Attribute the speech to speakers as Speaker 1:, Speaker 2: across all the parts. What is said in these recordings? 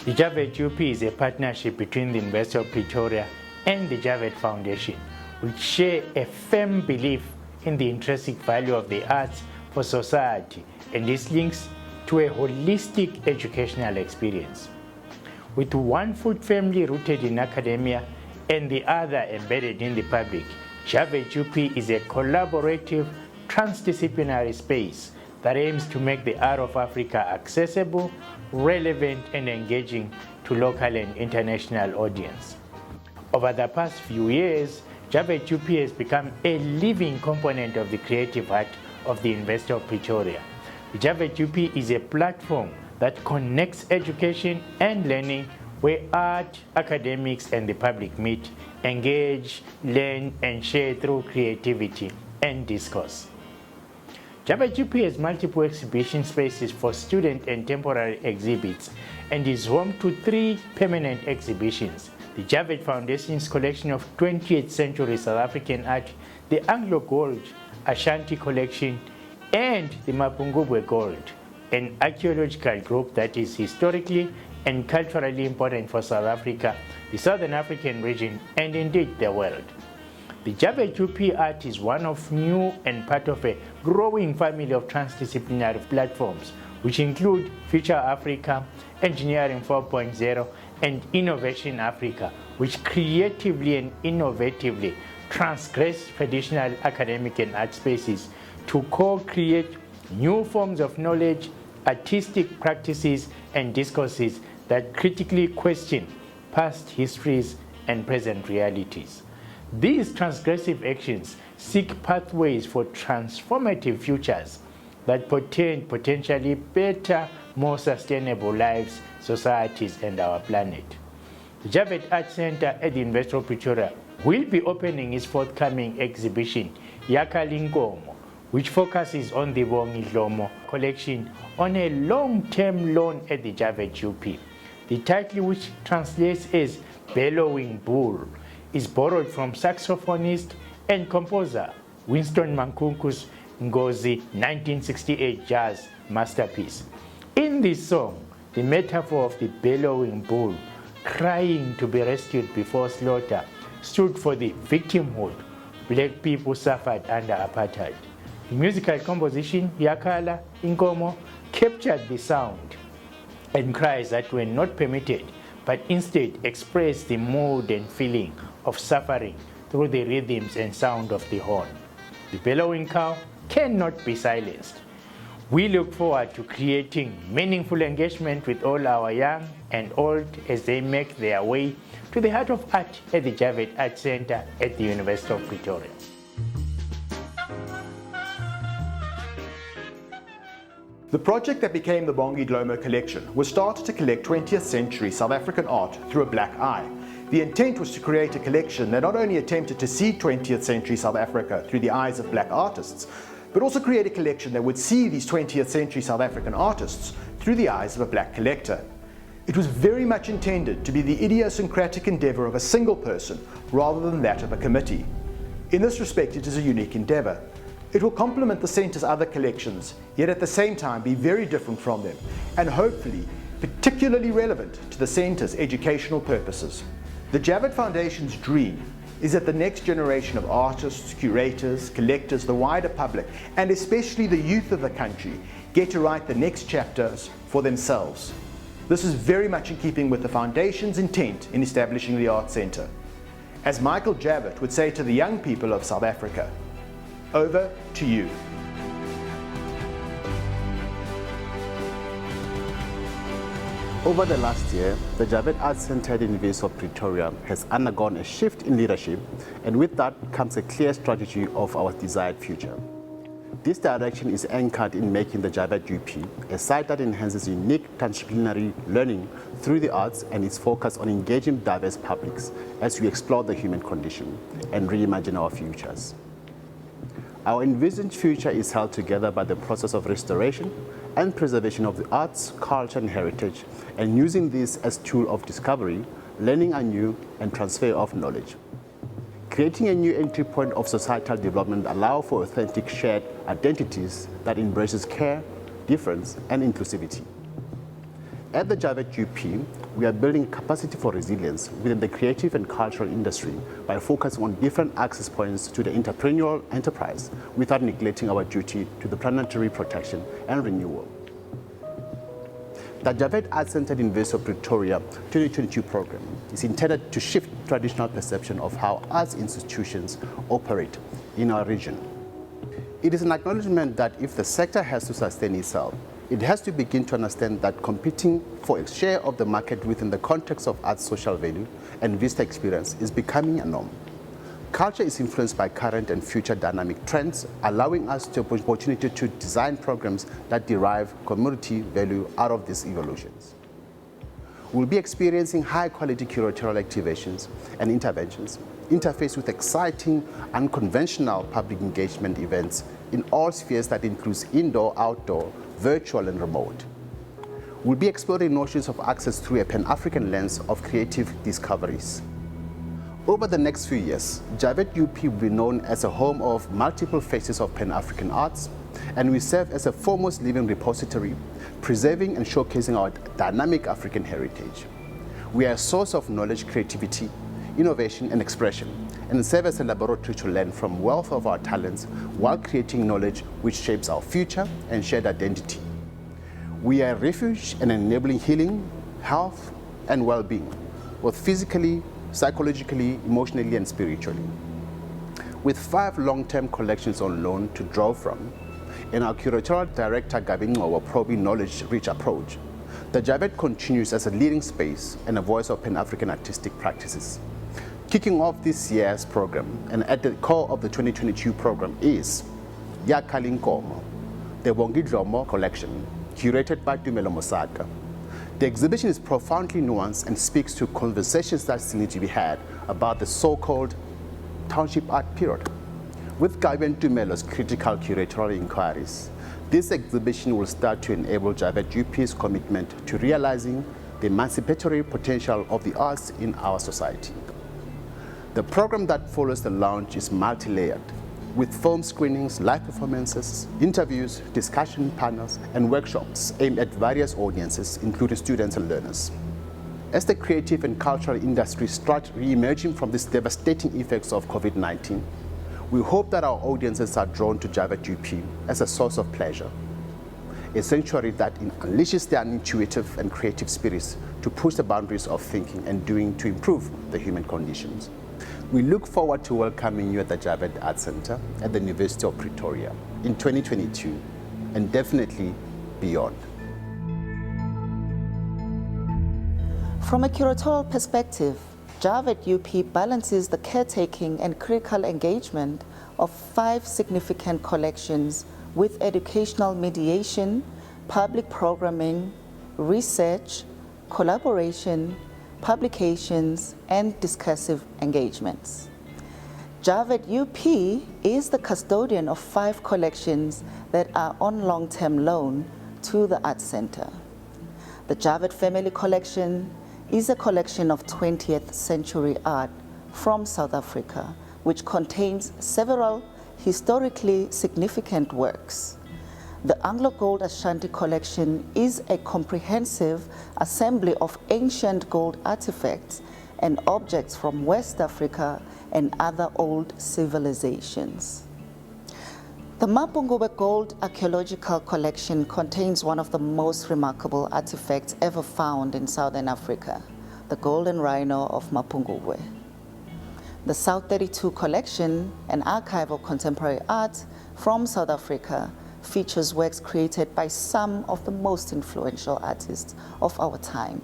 Speaker 1: The Javett-UP is a partnership between the University of Pretoria and the Javett Foundation, which share a firm belief in the intrinsic value of the arts for society, and this links to a holistic educational experience. With one foot firmly rooted in academia and the other embedded in the public, Javett-UP is a collaborative, transdisciplinary space that aims to make the art of Africa accessible, relevant, and engaging to local and international audience. Over the past few years, Javett-UP has become a living component of the creative heart of the University of Pretoria. The Javett-UP is a platform that connects education and learning, where art, academics, and the public meet, engage, learn, and share through creativity and discourse. Javett-UP has multiple exhibition spaces for student and temporary exhibits and is home to 3 permanent exhibitions: the Javett Foundation's collection of 20th century South African art, the Anglo Gold Ashanti collection, and the Mapungubwe Gold, an archaeological group that is historically and culturally important for South Africa, the Southern African region, and indeed the world. The Javett-UP art is one of new and part of a growing family of transdisciplinary platforms, which include Future Africa, Engineering 4.0, and Innovation Africa, which creatively and innovatively transgress traditional academic and art spaces to co-create new forms of knowledge, artistic practices, and discourses that critically question past histories and present realities. These transgressive actions seek pathways for transformative futures that portend potentially better, more sustainable lives, societies, and our planet. The Javett Art Centre at the University of Pretoria will be opening its forthcoming exhibition, Yakalingomo, which focuses on the Lekgetho collection on a long-term loan at the Javett-UP. The title, which translates as Bellowing Bull, is borrowed from saxophonist and composer Winston Mankunku's Ngozi 1968 jazz masterpiece. In this song, the metaphor of the bellowing bull crying to be rescued before slaughter stood for the victimhood black people suffered under apartheid. The musical composition, Yakalingomo, captured the sound and cries that were not permitted, but instead expressed the mood and feeling of suffering through the rhythms and sound of the horn. The bellowing cow cannot be silenced. We look forward to creating meaningful engagement with all our young and old as they make their way to the heart of art at the Javett Art Centre at the University of Pretoria.
Speaker 2: The project that became the Lekgetho collection was started to collect 20th century South African art through a black eye. The intent was to create a collection that not only attempted to see 20th century South Africa through the eyes of black artists, but also create a collection that would see these 20th century South African artists through the eyes of a black collector. It was very much intended to be the idiosyncratic endeavour of a single person rather than that of a committee. In this respect, it is a unique endeavour. It will complement the Centre's other collections, yet at the same time be very different from them, and hopefully particularly relevant to the Centre's educational purposes. The Javett Foundation's dream is that the next generation of artists, curators, collectors, the wider public, and especially the youth of the country, get to write the next chapters for themselves. This is very much in keeping with the Foundation's intent in establishing the Art Centre. As Michael Javett would say to the young people of South Africa, over to you.
Speaker 3: Over the last year, the Javett Art Centre at the University of Pretoria has undergone a shift in leadership, and with that comes a clear strategy of our desired future. This direction is anchored in making the Javett-UP a site that enhances unique transdisciplinary learning through the arts, and its focus on engaging diverse publics as we explore the human condition and reimagine our futures. Our envisioned future is held together by the process of restoration and preservation of the arts, culture, and heritage, and using this as a tool of discovery, learning anew, and transfer of knowledge. Creating a new entry point of societal development allows for authentic shared identities that embraces care, difference, and inclusivity. At the Javett-UP, we are building capacity for resilience within the creative and cultural industry by focusing on different access points to the entrepreneurial enterprise without neglecting our duty to the planetary protection and renewal. The Javett Art Centre University of Pretoria 2022 program is intended to shift traditional perception of how arts institutions operate in our region. It is an acknowledgement that if the sector has to sustain itself, it has to begin to understand that competing for a share of the market within the context of arts social value and visitor experience is becoming a norm. Culture is influenced by current and future dynamic trends, allowing us the opportunity to design programs that derive community value out of these evolutions. We'll be experiencing high-quality curatorial activations and interventions, interface with exciting, unconventional public engagement events in all spheres that includes indoor, outdoor, virtual and remote. We'll be exploring notions of access through a Pan-African lens of creative discoveries. Over the next few years, Javett-UP will be known as a home of multiple faces of Pan-African arts, and we serve as a foremost living repository, preserving and showcasing our dynamic African heritage. We are a source of knowledge, creativity, innovation and expression, and serve as a laboratory to learn from wealth of our talents while creating knowledge which shapes our future and shared identity. We are a refuge and enabling healing, health, and well-being, both physically, psychologically, emotionally, and spiritually. With 5 long-term collections on loan to draw from, and our curatorial director Yakalingomo probing knowledge-rich approach, the Javett continues as a leading space and a voice of Pan-African artistic practices. Kicking off this year's program, and at the core of the 2022 program is Yakalingomo, the Lekgetho collection, curated by Tumelo Mosaka. The exhibition is profoundly nuanced and speaks to conversations that still need to be had about the so-called township art period. With Gavin Tumelo's critical curatorial inquiries, this exhibition will start to enable Javett-UP's commitment to realizing the emancipatory potential of the arts in our society. The program that follows the launch is multi-layered, with film screenings, live performances, interviews, discussion panels, and workshops aimed at various audiences, including students and learners. As the creative and cultural industry start re-emerging from these devastating effects of COVID-19, we hope that our audiences are drawn to Javett-UP as a source of pleasure, a sanctuary that unleashes their intuitive and creative spirits to push the boundaries of thinking and doing to improve the human conditions. We look forward to welcoming you at the Javett Art Centre at the University of Pretoria in 2022 and definitely beyond.
Speaker 4: From a curatorial perspective, Javett-UP balances the caretaking and critical engagement of 5 significant collections with educational mediation, public programming, research, collaboration, publications, and discursive engagements. Javett-UP is the custodian of 5 collections that are on long-term loan to the Art Centre. The Javett Family Collection is a collection of 20th century art from South Africa, which contains several historically significant works. The Anglo Gold Ashanti collection is a comprehensive assembly of ancient gold artifacts and objects from West Africa and other old civilizations. The Mapungubwe Gold Archaeological Collection contains one of the most remarkable artifacts ever found in Southern Africa, the Golden Rhino of Mapungubwe. The South 32 Collection, an archive of contemporary art from South Africa, features works created by some of the most influential artists of our time.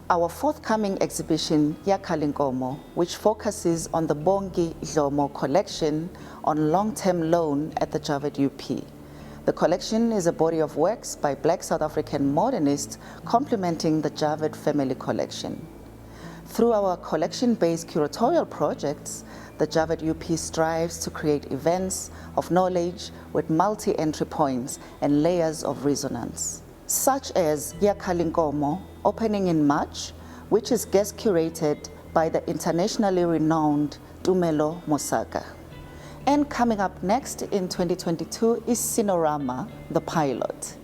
Speaker 4: Our forthcoming exhibition, Yakalingomo, which focuses on the Bongi Dlomo collection on long-term loan at the Javett-UP. The collection is a body of works by Black South African modernists complementing the Javett Family Collection. Through our collection-based curatorial projects, the Javett-UP strives to create events of knowledge with multi-entry points and layers of resonance, such as Yakalingomo, opening in March, which is guest curated by the internationally renowned Tumelo Mosaka. And coming up next in 2022 is Cinerama, the pilot,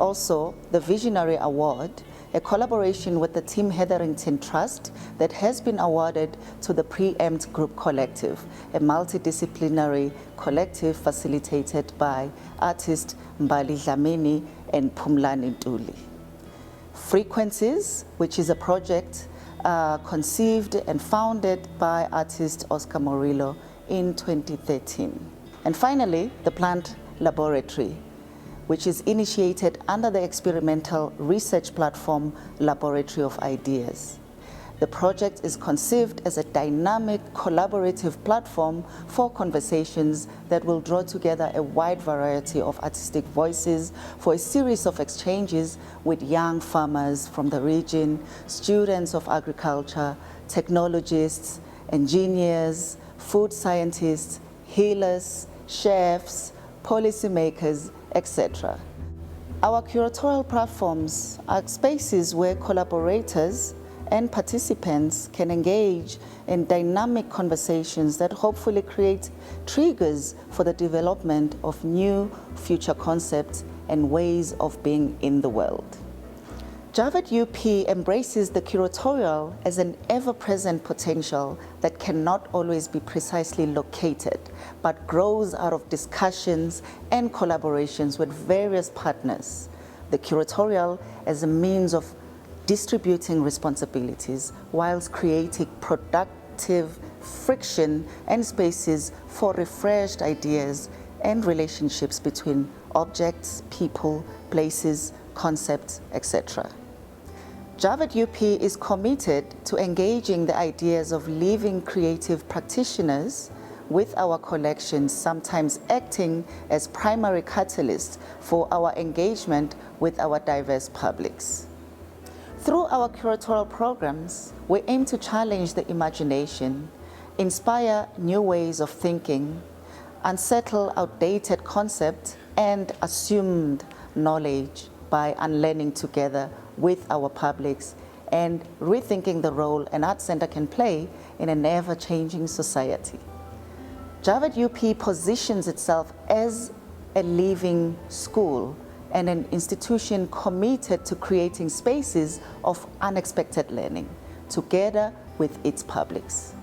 Speaker 4: Also, the Visionary Award, a collaboration with the Tim Hetherington Trust that has been awarded to the Preempt Group Collective, a multidisciplinary collective facilitated by artist Mbali Dlamini and Phumlani Ntuli. Frequencies, which is a project conceived and founded by artist Oscar Murillo in 2013. And finally, the Plant Laboratory, which is initiated under the experimental research platform Laboratory of Ideas. The project is conceived as a dynamic, collaborative platform for conversations that will draw together a wide variety of artistic voices for a series of exchanges with young farmers from the region, students of agriculture, technologists, engineers, food scientists, healers, chefs, policymakers, etc. Our curatorial platforms are spaces where collaborators and participants can engage in dynamic conversations that hopefully create triggers for the development of new future concepts and ways of being in the world. Javett-UP embraces the curatorial as an ever-present potential that cannot always be precisely located, but grows out of discussions and collaborations with various partners. The curatorial as a means of distributing responsibilities whilst creating productive friction and spaces for refreshed ideas and relationships between objects, people, places, concepts, etc. Javett-UP is committed to engaging the ideas of living creative practitioners with our collections, sometimes acting as primary catalysts for our engagement with our diverse publics. Through our curatorial programs, we aim to challenge the imagination, inspire new ways of thinking, unsettle outdated concepts, and assumed knowledge by unlearning together with our publics and rethinking the role an art center can play in an ever-changing society. Javett-UP positions itself as a living school and an institution committed to creating spaces of unexpected learning together with its publics.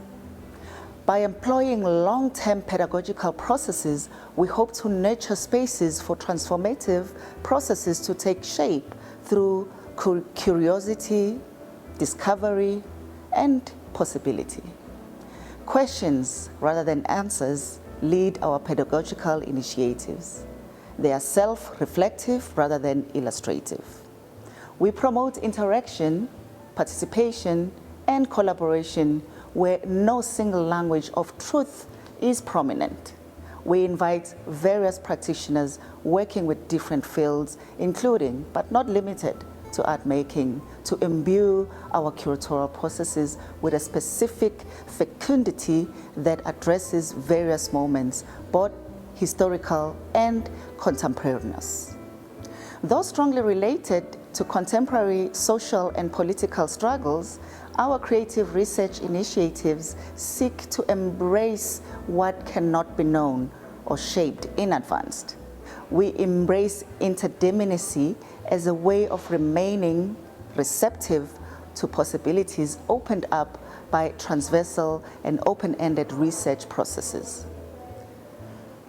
Speaker 4: By employing long-term pedagogical processes, we hope to nurture spaces for transformative processes to take shape through curiosity, discovery, and possibility. Questions rather than answers lead our pedagogical initiatives. They are self-reflective rather than illustrative. We promote interaction, participation, and collaboration where no single language of truth is prominent. We invite various practitioners working with different fields, including, but not limited to art making, to imbue our curatorial processes with a specific fecundity that addresses various moments, both historical and contemporaneous. Though strongly related to contemporary social and political struggles, our creative research initiatives seek to embrace what cannot be known or shaped in advance. We embrace interdependency as a way of remaining receptive to possibilities opened up by transversal and open-ended research processes.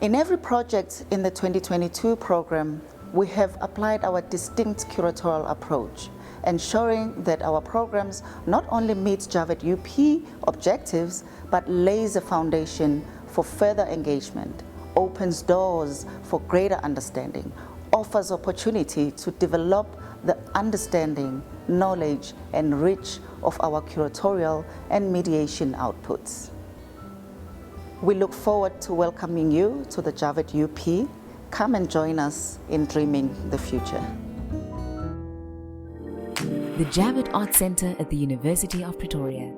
Speaker 4: In every project in the 2022 program, we have applied our distinct curatorial approach, ensuring that our programs not only meet Javett-UP objectives, but lays a foundation for further engagement, opens doors for greater understanding, offers opportunity to develop the understanding, knowledge, and reach of our curatorial and mediation outputs. We look forward to welcoming you to the Javett-UP. Come and join us in dreaming the future.
Speaker 5: The Javett Art Centre at the University of Pretoria.